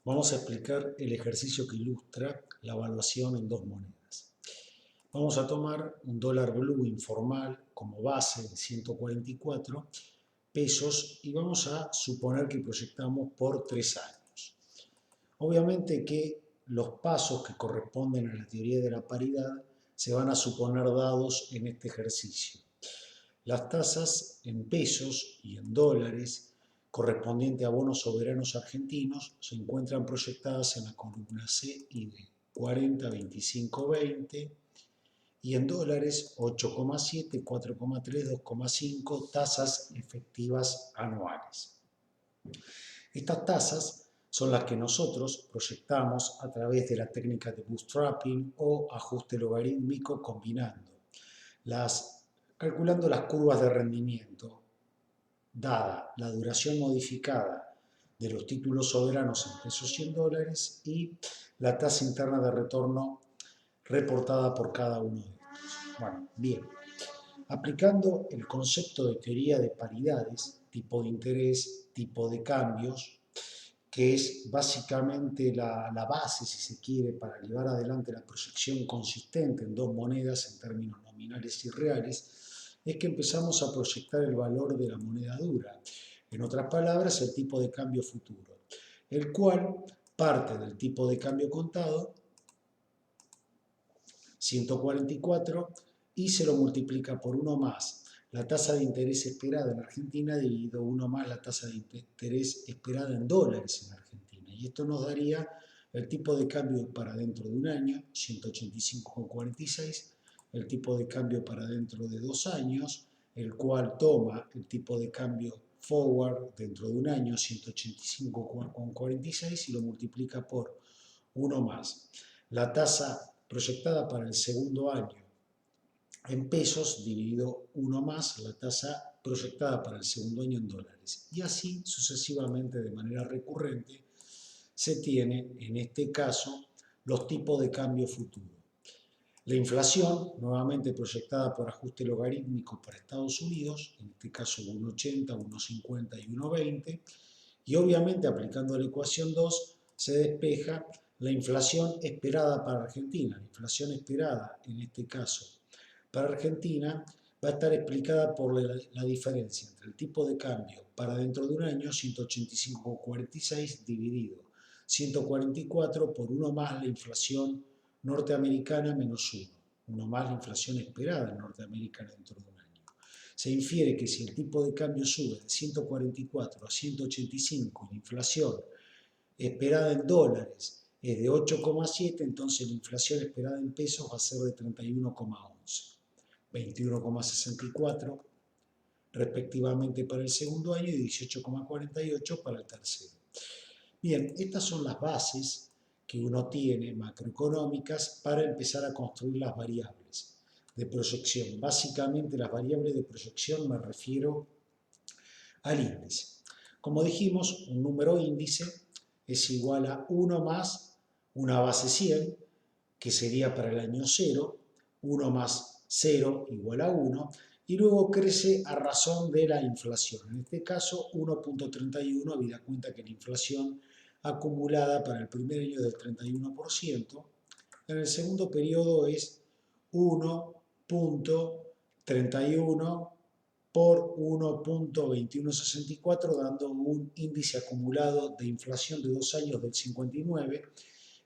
Vamos a explicar el ejercicio que ilustra la evaluación en dos monedas. Vamos a tomar un dólar blue informal como base de 144 pesos y vamos a suponer que proyectamos por 3 años. Obviamente que los pasos que corresponden a la teoría de la paridad se van a suponer dados en este ejercicio. Las tasas en pesos y en dólares correspondiente a bonos soberanos argentinos se encuentran proyectadas en la columna C y D, 40, 25, 20, y en dólares 8,7, 4,3, 2,5 tasas efectivas anuales. Estas tasas son las que nosotros proyectamos a través de la técnica de bootstrapping o ajuste logarítmico calculando las curvas de rendimiento dada la duración modificada de los títulos soberanos en pesos y en dólares y la tasa interna de retorno reportada por cada uno de ellos. Bueno, bien. Aplicando el concepto de teoría de paridades, tipo de interés, tipo de cambios, que es básicamente la base, si se quiere, para llevar adelante la proyección consistente en dos monedas en términos nominales y reales, es que empezamos a proyectar el valor de la moneda dura, en otras palabras, el tipo de cambio futuro, el cual parte del tipo de cambio contado, 144, y se lo multiplica por 1 más la tasa de interés esperada en Argentina dividido 1 más la tasa de interés esperada en dólares en Argentina. Y esto nos daría el tipo de cambio para dentro de un año, 185,46, el tipo de cambio para dentro de 2 años, el cual toma el tipo de cambio forward dentro de un año, 185,46, y lo multiplica por 1 más la tasa proyectada para el segundo año en pesos dividido 1 más la tasa proyectada para el segundo año en dólares. Y así sucesivamente de manera recurrente se tiene en este caso los tipos de cambio futuro. La inflación, nuevamente proyectada por ajuste logarítmico para Estados Unidos, en este caso 1,80, 1,50 y 1,20, y obviamente aplicando la ecuación 2 se despeja la inflación esperada para Argentina. La inflación esperada, en este caso, para Argentina va a estar explicada por la diferencia entre el tipo de cambio para dentro de un año, 185,46, dividido 144 por 1 más la inflación norteamericana menos 1 más la inflación esperada en Norteamérica dentro de un año. Se infiere que si el tipo de cambio sube de 144 a 185 y la inflación esperada en dólares es de 8,7, entonces la inflación esperada en pesos va a ser de 31,11, 21,64 respectivamente para el segundo año y 18,48 para el tercero. Bien, estas son las bases que uno tiene macroeconómicas para empezar a construir las variables de proyección. Básicamente las variables de proyección me refiero al índice. Como dijimos, un número índice es igual a 1 más una base 100, que sería para el año 0, 1 más 0 igual a 1, y luego crece a razón de la inflación. En este caso, 1,31, habida cuenta que la inflación acumulada para el primer año es del 31%, en el segundo periodo es 1,31 por 1,2164, dando un índice acumulado de inflación de 2 años del 59,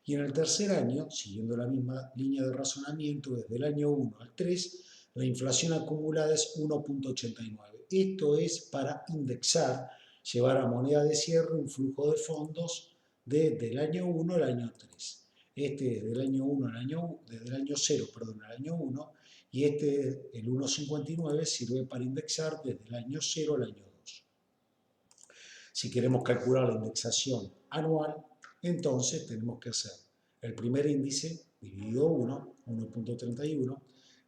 y en el tercer año, siguiendo la misma línea de razonamiento, desde el año 1 al 3, la inflación acumulada es 1,89. Esto es para indexar, llevar a moneda de cierre un flujo de fondos desde el año 1 al año 3. Este desde el año 1 desde el año 0, al año 1, y este, el 1,59, sirve para indexar desde el año 0 al año 2. Si queremos calcular la indexación anual, entonces tenemos que hacer el primer índice dividido 1, 1,31.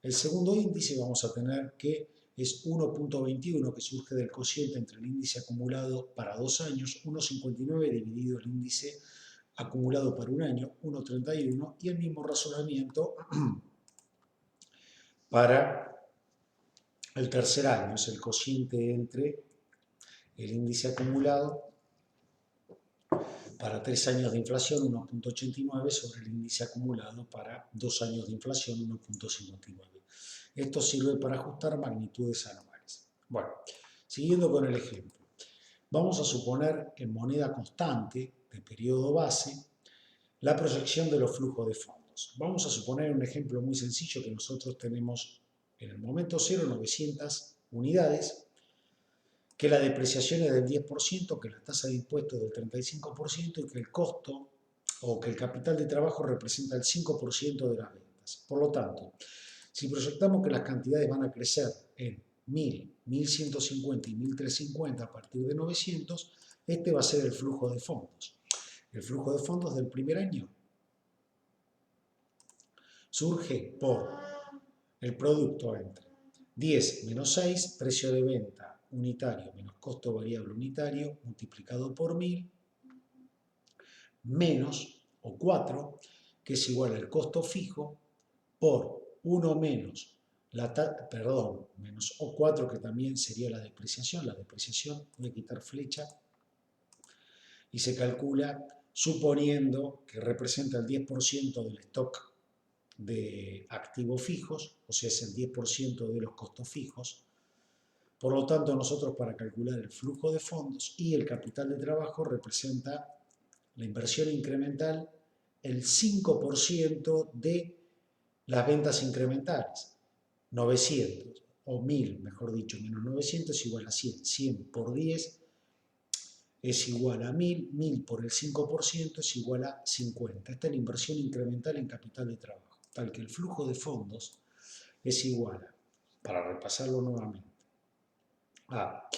El segundo índice vamos a tener que es 1,21, que surge del cociente entre el índice acumulado para 2 años, 1,59 dividido el índice acumulado para un año, 1,31, y el mismo razonamiento para el tercer año, es el cociente entre el índice acumulado para 3 años de inflación 1,89 sobre el índice acumulado para 2 años de inflación 1,59. Esto sirve para ajustar magnitudes anuales. Bueno, siguiendo con el ejemplo. Vamos a suponer en moneda constante de periodo base la proyección de los flujos de fondos. Vamos a suponer un ejemplo muy sencillo que nosotros tenemos en el momento cero 900 unidades, que la depreciación es del 10%, que la tasa de impuestos es del 35% y que el costo o que el capital de trabajo representa el 5% de las ventas. Por lo tanto, si proyectamos que las cantidades van a crecer en 1000, 1150 y 1350 a partir de 900, este va a ser el flujo de fondos. El flujo de fondos del primer año surge por el producto entre 10 menos 6, precio de venta unitario menos costo variable unitario multiplicado por 1000, menos o 4, que es igual al costo fijo, por 1 menos menos o 4, que también sería la depreciación. La depreciación, voy a quitar flecha, y se calcula suponiendo que representa el 10% del stock de activos fijos, o sea, es el 10% de los costos fijos. Por lo tanto, nosotros para calcular el flujo de fondos y el capital de trabajo representa la inversión incremental el 5% de las ventas incrementales. 900 o 1000, mejor dicho, menos 900 es igual a 100. 100 por 10 es igual a 1000, 1000 por el 5% es igual a 50. Esta es la inversión incremental en capital de trabajo, tal que el flujo de fondos es igual a, para repasarlo nuevamente, a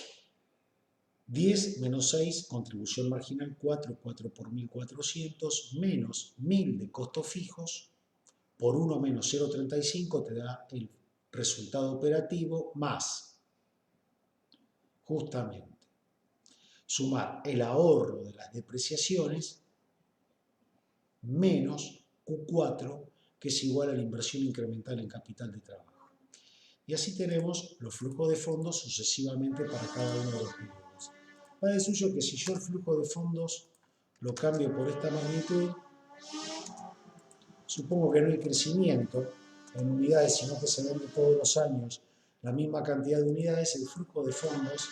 10 menos 6, contribución marginal 4, 4 por 1400, menos 1000 de costos fijos, por 1 menos 0,35 te da el resultado operativo, más justamente sumar el ahorro de las depreciaciones menos Q4, que es igual a la inversión incremental en capital de trabajo. Y así tenemos los flujos de fondos sucesivamente para cada uno de los periodos. Va de suyo que si yo el flujo de fondos lo cambio por esta magnitud, supongo que no hay crecimiento en unidades, sino que se vende todos los años la misma cantidad de unidades, el flujo de fondos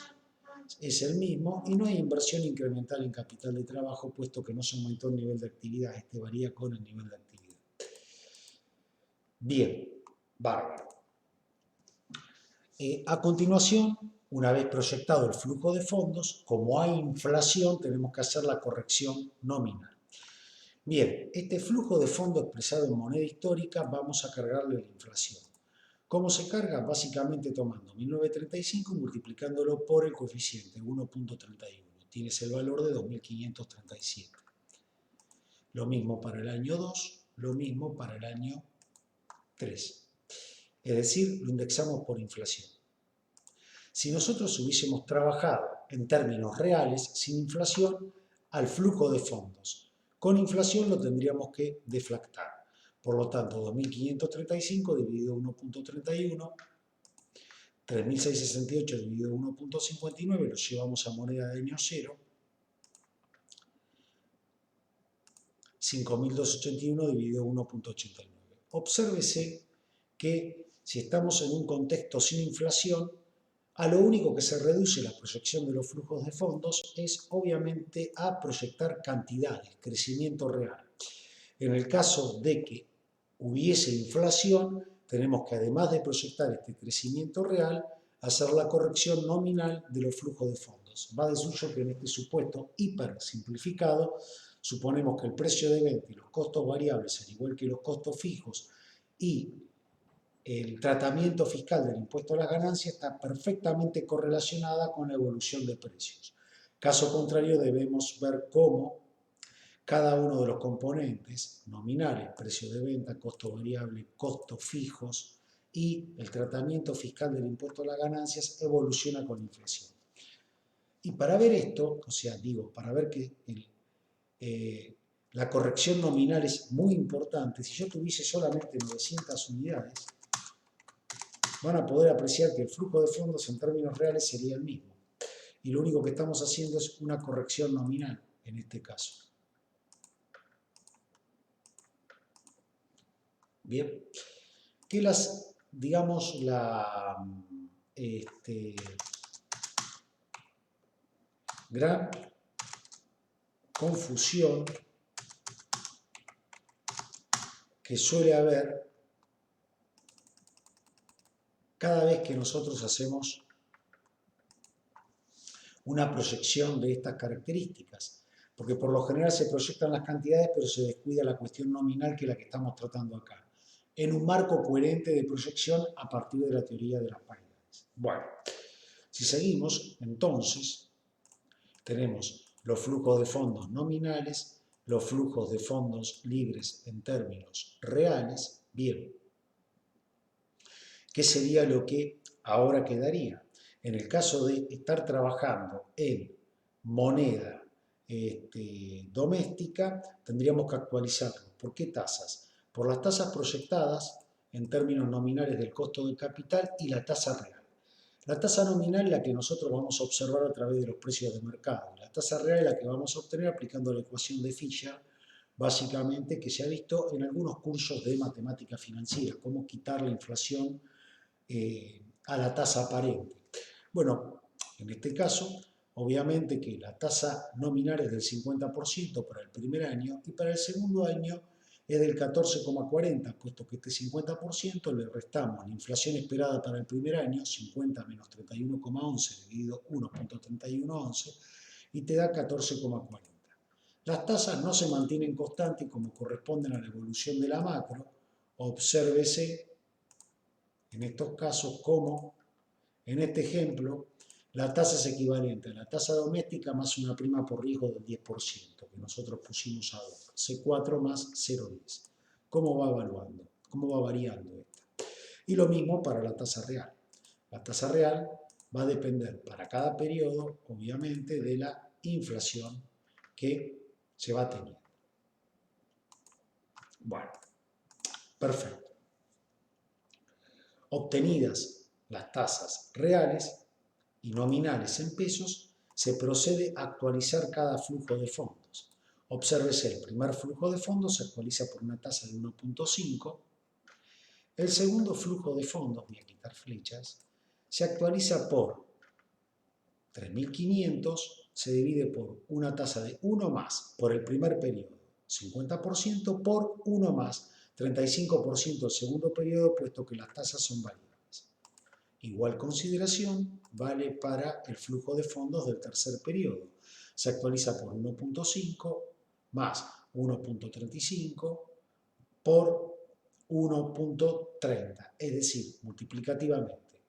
es el mismo y no hay inversión incremental en capital de trabajo, puesto que no se aumentó el nivel de actividad, este varía con el nivel de actividad. Bien, bárbaro. A continuación, una vez proyectado el flujo de fondos, como hay inflación, tenemos que hacer la corrección nominal. Bien, este flujo de fondos expresado en moneda histórica vamos a cargarle la inflación. ¿Cómo se carga? Básicamente tomando 1935 y multiplicándolo por el coeficiente 1,31. Tienes el valor de 2.537. Lo mismo para el año 2, lo mismo para el año 3. Es decir, lo indexamos por inflación. Si nosotros hubiésemos trabajado en términos reales, sin inflación, al flujo de fondos, con inflación lo tendríamos que deflactar. Por lo tanto, 2.535 dividido 1,31, 3.668 dividido 1,59, lo llevamos a moneda de año cero, 5.281 dividido 1,89. Obsérvese que si estamos en un contexto sin inflación, a lo único que se reduce la proyección de los flujos de fondos es obviamente a proyectar cantidades, crecimiento real. En el caso de que hubiese inflación, tenemos que además de proyectar este crecimiento real, hacer la corrección nominal de los flujos de fondos. Va de suyo que en este supuesto hiper simplificado, suponemos que el precio de venta y los costos variables, al igual que los costos fijos y el tratamiento fiscal del impuesto a las ganancias está perfectamente correlacionada con la evolución de precios. Caso contrario, debemos ver cómo cada uno de los componentes nominales, precio de venta, costo variable, costos fijos y el tratamiento fiscal del impuesto a las ganancias evoluciona con la inflación. Y para ver esto, o sea, digo, para ver que la corrección nominal es muy importante, si yo tuviese solamente 900 unidades, van a poder apreciar que el flujo de fondos en términos reales sería el mismo. Y lo único que estamos haciendo es una corrección nominal en este caso. Bien, que digamos, gran confusión que suele haber cada vez que nosotros hacemos una proyección de estas características, porque por lo general se proyectan las cantidades, pero se descuida la cuestión nominal, que es la que estamos tratando acá, en un marco coherente de proyección a partir de la teoría de las paridades. Bueno, si seguimos, entonces, tenemos los flujos de fondos nominales, los flujos de fondos libres en términos reales. Bien, ¿qué sería lo que ahora quedaría? En el caso de estar trabajando en moneda doméstica, tendríamos que actualizarlo. ¿Por qué tasas? Por las tasas proyectadas en términos nominales del costo del capital y la tasa real. La tasa nominal es la que nosotros vamos a observar a través de los precios de mercado. La tasa real es la que vamos a obtener aplicando la ecuación de Fisher, básicamente, que se ha visto en algunos cursos de matemática financiera, cómo quitar la inflación a la tasa aparente. Bueno, en este caso, obviamente que la tasa nominal es del 50% para el primer año y para el segundo año es del 14,40, puesto que este 50% le restamos la inflación esperada para el primer año, 50 menos 31,11 dividido 1.3111, y te da 14,40. Las tasas no se mantienen constantes como corresponden a la evolución de la macro. Obsérvese en estos casos como, en este ejemplo, la tasa es equivalente a la tasa doméstica más una prima por riesgo del 10%, que nosotros pusimos ahora, C4 más 0,10. ¿Cómo va evaluando? ¿Cómo va variando esta? Y lo mismo para la tasa real. La tasa real va a depender para cada periodo, obviamente, de la inflación que se va teniendo. Bueno, perfecto. Obtenidas las tasas reales y nominales en pesos, se procede a actualizar cada flujo de fondos. Obsérvese, el primer flujo de fondos se actualiza por una tasa de 1.5. El segundo flujo de fondos, voy a quitar flechas, se actualiza por 3.500, se divide por una tasa de 1 más por el primer periodo, 50% por 1 más, 35% el segundo periodo, puesto que las tasas son variables. Igual consideración vale para el flujo de fondos del tercer periodo. Se actualiza por 1.5 más 1.35 por 1.30, es decir, multiplicativamente.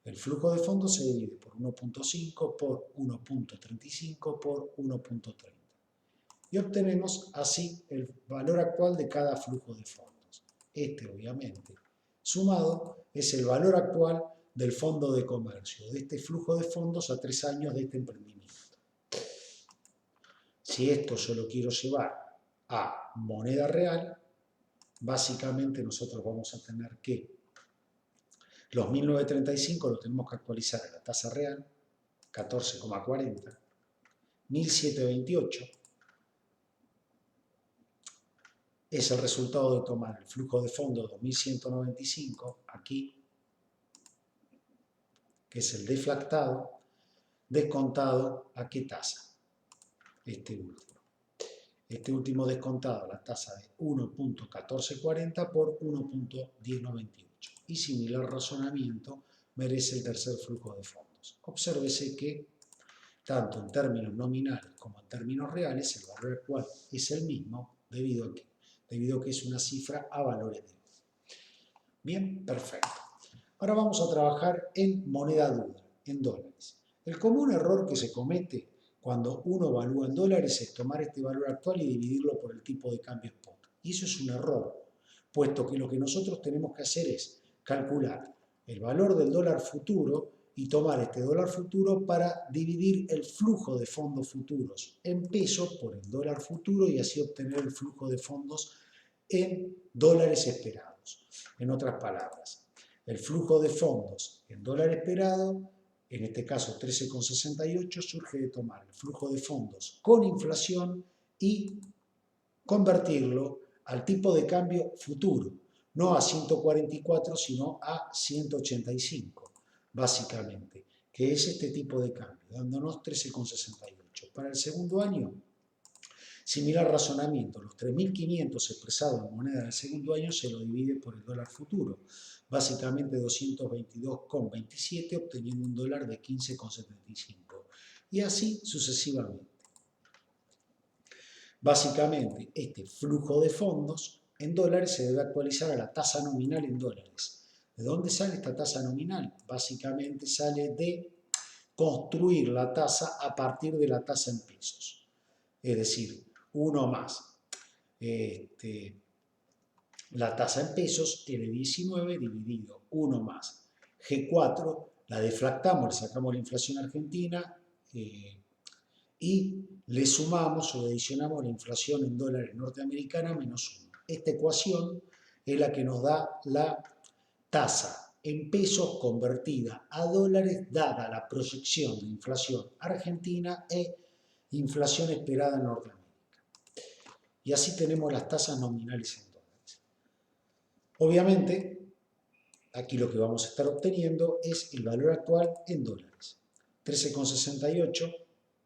El flujo de fondos se divide por 1.5 por 1.35 por 1.30. Y obtenemos así el valor actual de cada flujo de fondos. Este, obviamente, sumado, es el valor actual del fondo de comercio, de este flujo de fondos a 3 años de este emprendimiento. Si esto yo lo quiero llevar a moneda real, básicamente nosotros vamos a tener que los 1.935 lo tenemos que actualizar a la tasa real, 14,40, 1.728 es el resultado de tomar el flujo de fondos 2.195 aquí, que es el deflactado, descontado ¿a qué tasa? Este último. Este último descontado, la tasa de 1.1440 por 1.1098. Y similar razonamiento merece el tercer flujo de fondos. Obsérvese que, tanto en términos nominales como en términos reales, el valor actual es el mismo debido a que es una cifra a valores de hoy. Bien, perfecto. Ahora vamos a trabajar en moneda dura, en dólares. El común error que se comete cuando uno evalúa en dólares es tomar este valor actual y dividirlo por el tipo de cambio spot. Y eso es un error, puesto que lo que nosotros tenemos que hacer es calcular el valor del dólar futuro y tomar este dólar futuro para dividir el flujo de fondos futuros en pesos por el dólar futuro y así obtener el flujo de fondos en dólares esperados. En otras palabras, el flujo de fondos en dólar esperado, en este caso 13,68, surge de tomar el flujo de fondos con inflación y convertirlo al tipo de cambio futuro. no a 144, sino a 185, básicamente, que es este tipo de cambio, dándonos 13,68. Para el segundo año, similar razonamiento, los 3.500 expresados en moneda del segundo año se lo divide por el dólar futuro, básicamente 222,27, obteniendo un dólar de 15,75, y así sucesivamente. Básicamente, este flujo de fondos en dólares se debe actualizar a la tasa nominal en dólares. ¿De dónde sale esta tasa nominal? Básicamente sale de construir la tasa a partir de la tasa en pesos. Es decir, 1 más la tasa en pesos, L19 dividido 1 más G4, la deflactamos, le sacamos la inflación argentina y le sumamos o le adicionamos la inflación en dólares norteamericana menos 1. Esta ecuación es la que nos da la tasa en pesos convertida a dólares dada la proyección de inflación argentina e inflación esperada en Norteamérica. Y así tenemos las tasas nominales en dólares. Obviamente, aquí lo que vamos a estar obteniendo es el valor actual en dólares. 13,68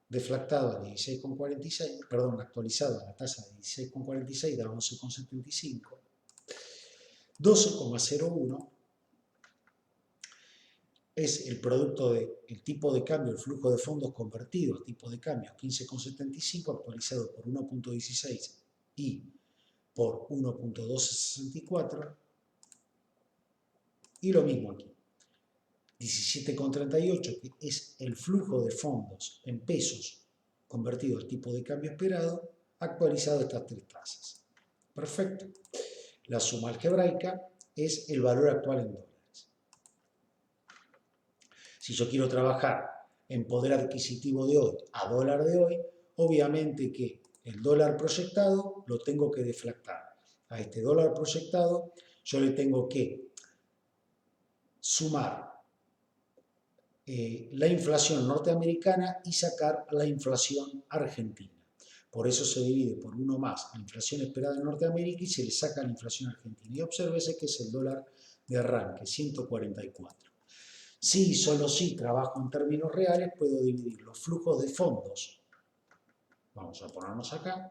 deflactado a 16,46, perdón, actualizado a la tasa de 16,46 da 11,75, 12,01 es el producto del tipo de cambio, el flujo de fondos convertido al tipo de cambio 15,75 actualizado por 1,16 y por 1,1264, y lo mismo aquí. 17,38, que es el flujo de fondos en pesos convertido al tipo de cambio esperado, actualizado estas tres tasas. Perfecto. La suma algebraica es el valor actual en dólares. Si yo quiero trabajar en poder adquisitivo de hoy a dólar de hoy, obviamente que el dólar proyectado lo tengo que deflactar. A este dólar proyectado yo le tengo que sumar la inflación norteamericana y sacar la inflación argentina. Por eso se divide por 1 más la inflación esperada en Norteamérica y se le saca la inflación argentina. Y obsérvese que es el dólar de arranque, 144. Si, solo si trabajo en términos reales, puedo dividir los flujos de fondos, vamos a ponernos acá,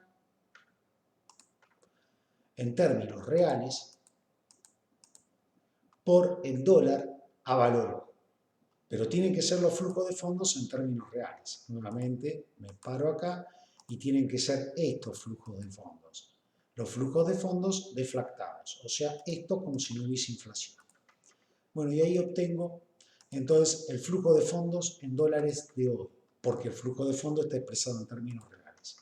en términos reales, por el dólar a valor. Pero tienen que ser los flujos de fondos en términos reales. Nuevamente me paro acá y tienen que ser estos flujos de fondos. Los flujos de fondos deflactados, o sea, esto como si no hubiese inflación. Bueno, y ahí obtengo entonces el flujo de fondos en dólares de hoy, porque el flujo de fondos está expresado en términos reales.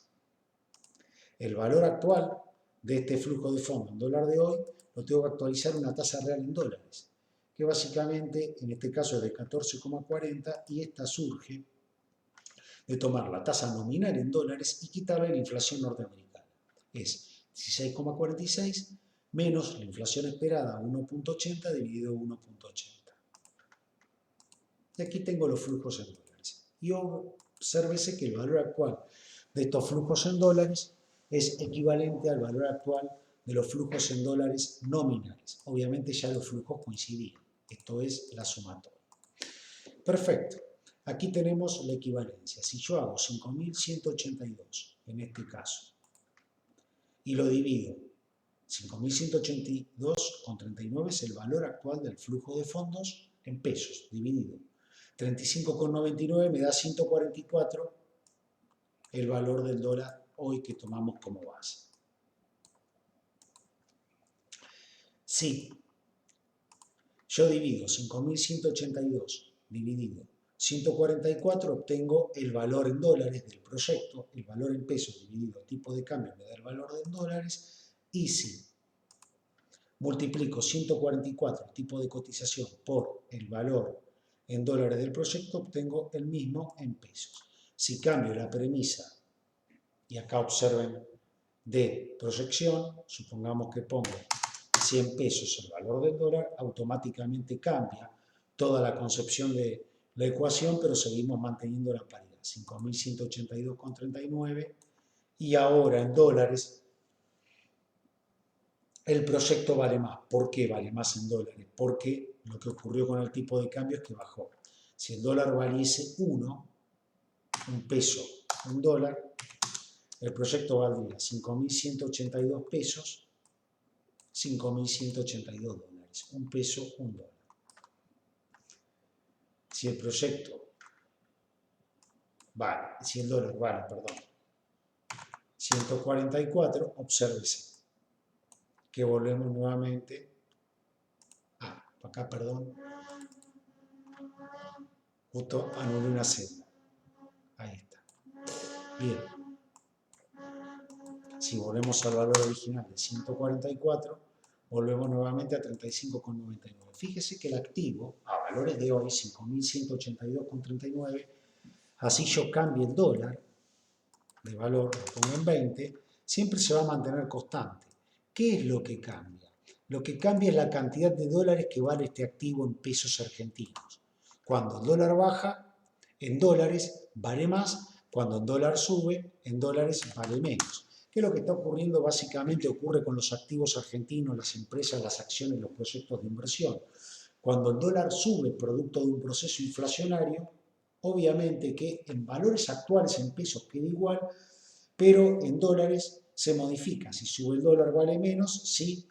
El valor actual de este flujo de fondos en dólar de hoy lo tengo que actualizar a una tasa real en dólares, que básicamente en este caso es de 14,40 y esta surge de tomar la tasa nominal en dólares y quitarle la inflación norteamericana. Es 16,46 menos la inflación esperada 1,80 dividido 1,80. Y aquí tengo los flujos en dólares. Y obsérvese que el valor actual de estos flujos en dólares es equivalente al valor actual de los flujos en dólares nominales. Obviamente ya los flujos coincidían. Esto es la sumatoria. Perfecto. Aquí tenemos la equivalencia. Si yo hago 5.182 en este caso y lo divido, 5.182,39 es el valor actual del flujo de fondos en pesos, dividido 35,99 me da 144 el valor del dólar hoy que tomamos como base. Si yo divido 5.182 dividido 144, obtengo el valor en dólares del proyecto, el valor en pesos dividido tipo de cambio me da el valor en dólares, y si multiplico 144, tipo de cotización, por el valor en dólares del proyecto, obtengo el mismo en pesos. Si cambio la premisa, y acá observen, de proyección, supongamos que pongo 100 pesos el valor del dólar, automáticamente cambia toda la concepción de la ecuación, pero seguimos manteniendo la paridad, 5.182,39, y ahora en dólares el proyecto vale más. ¿Por qué vale más en dólares? Porque lo que ocurrió con el tipo de cambio es que bajó. Si el dólar valiese 1, un peso, un dólar, el proyecto valdría 5.182 pesos, 5.182 dólares. Un peso, un dólar. Si el proyecto vale, si el dólar vale, perdón, 144, obsérvese que volvemos nuevamente acá, perdón, justo anulé una celda. Ahí está. Bien. Si volvemos al valor original de 144, volvemos nuevamente a 35,99. Fíjese que el activo, a valores de hoy, 5.182,39, así yo cambie el dólar de valor, lo pongo en 20, siempre se va a mantener constante. ¿Qué es lo que cambia? Lo que cambia es la cantidad de dólares que vale este activo en pesos argentinos. Cuando el dólar baja, en dólares vale más. Cuando el dólar sube, en dólares vale menos. ¿Qué es lo que está ocurriendo? Básicamente ocurre con los activos argentinos, las empresas, las acciones, los proyectos de inversión. Cuando el dólar sube producto de un proceso inflacionario, obviamente que en valores actuales, en pesos, queda igual, pero en dólares se modifica. Si sube el dólar vale menos, si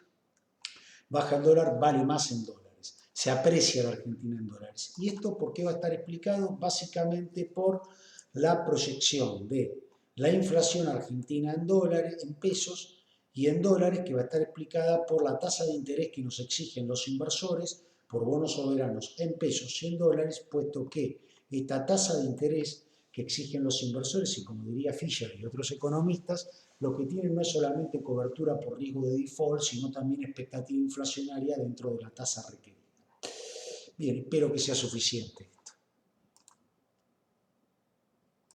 baja el dólar vale más en dólares. Se aprecia la Argentina en dólares. ¿Y esto por qué va a estar explicado? Básicamente por la proyección de la inflación argentina en dólares, en pesos y en dólares, que va a estar explicada por la tasa de interés que nos exigen los inversores por bonos soberanos en pesos y en dólares, puesto que esta tasa de interés que exigen los inversores, y como diría Fisher y otros economistas, lo que tienen no es solamente cobertura por riesgo de default, sino también expectativa inflacionaria dentro de la tasa requerida. Bien, espero que sea suficiente.